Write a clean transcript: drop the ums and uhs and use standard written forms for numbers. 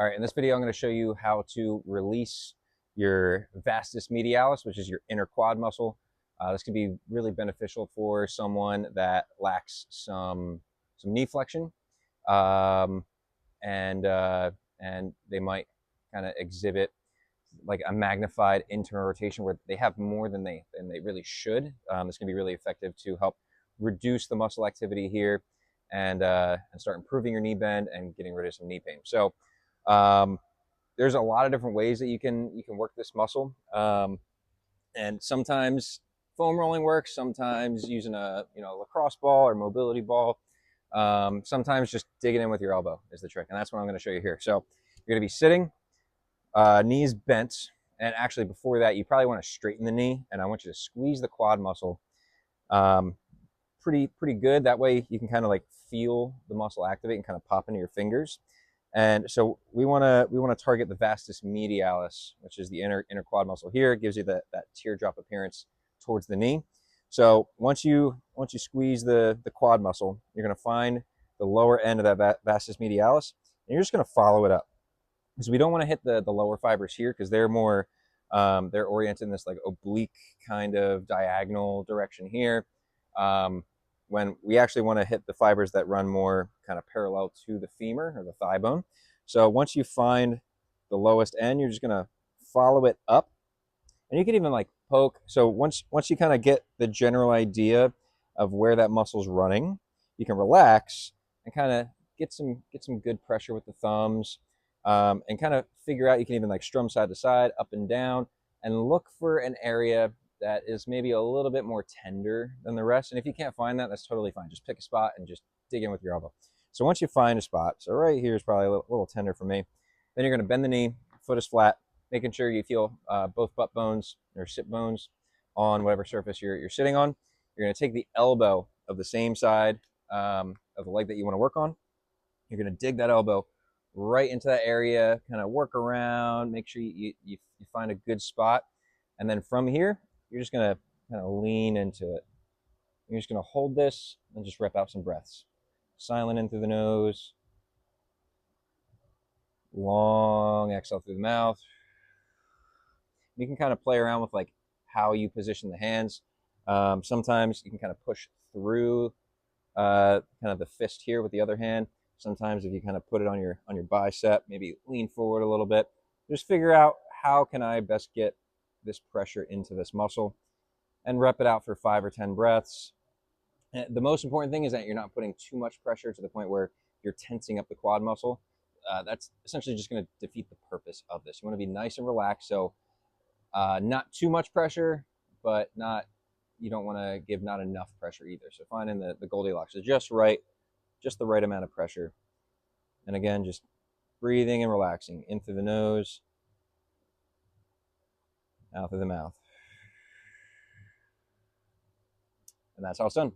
All right, in this video, I'm going to show you how to release your vastus medialis, which is your inner quad muscle. This can be really beneficial for someone that lacks some knee flexion, um, and they might kind of exhibit like a magnified internal rotation where they have more than they really should. This can be really effective to help reduce the muscle activity here and start improving your knee bend and getting rid of some knee pain. So there's a lot of different ways that you can work this muscle, and sometimes foam rolling works. Sometimes using a lacrosse ball or mobility ball. Sometimes just digging in with your elbow is the trick, and that's what I'm going to show you here. So you're going to be sitting, knees bent, and actually before that, you probably want to straighten the knee, and I want you to squeeze the quad muscle pretty good. That way you can kind of like feel the muscle activate and kind of pop into your fingers. And so we want to target the vastus medialis, which is the inner quad muscle here. It gives you that teardrop appearance towards the knee. So once you squeeze the quad muscle, you're going to find the lower end of that vastus medialis, and you're just going to follow it up. Because we don't want to hit the lower fibers here, because they're more they're oriented in this like oblique kind of diagonal direction here. When we actually want to hit the fibers that run more kind of parallel to the femur or the thigh bone. So once you find the lowest end, you're just going to follow it up, and you can even like poke. So once you kind of get the general idea of where that muscle's running, you can relax and kind of get some good pressure with the thumbs, and kind of figure out. You can even like strum side to side, up and down, and look for an area that is maybe a little bit more tender than the rest. And if you can't find that, that's totally fine. Just pick a spot and just dig in with your elbow. So once you find a spot, so right here is probably a little tender for me, then you're going to bend the knee, foot is flat, making sure you feel both butt bones or sit bones on whatever surface you're sitting on. You're going to take the elbow of the same side of the leg that you want to work on. You're going to dig that elbow right into that area, kind of work around, make sure you find a good spot. And then from here, you're just going to kind of lean into it. You're just going to hold this and just rep out some breaths. Silent in through the nose. Long exhale through the mouth. You can kind of play around with like how you position the hands. Sometimes you can kind of push through kind of the fist here with the other hand. Sometimes if you kind of put it on your bicep, maybe lean forward a little bit. Just figure out how can I best get this pressure into this muscle, and rep it out for 5 or 10 breaths. And the most important thing is that you're not putting too much pressure to the point where you're tensing up the quad muscle. That's essentially just going to defeat the purpose of this. You want to be nice and relaxed, so not too much pressure, but you don't want to give not enough pressure either. So finding the Goldilocks is just right, just the right amount of pressure. And again, just breathing and relaxing in through the nose, out through the mouth. And that's how it's done.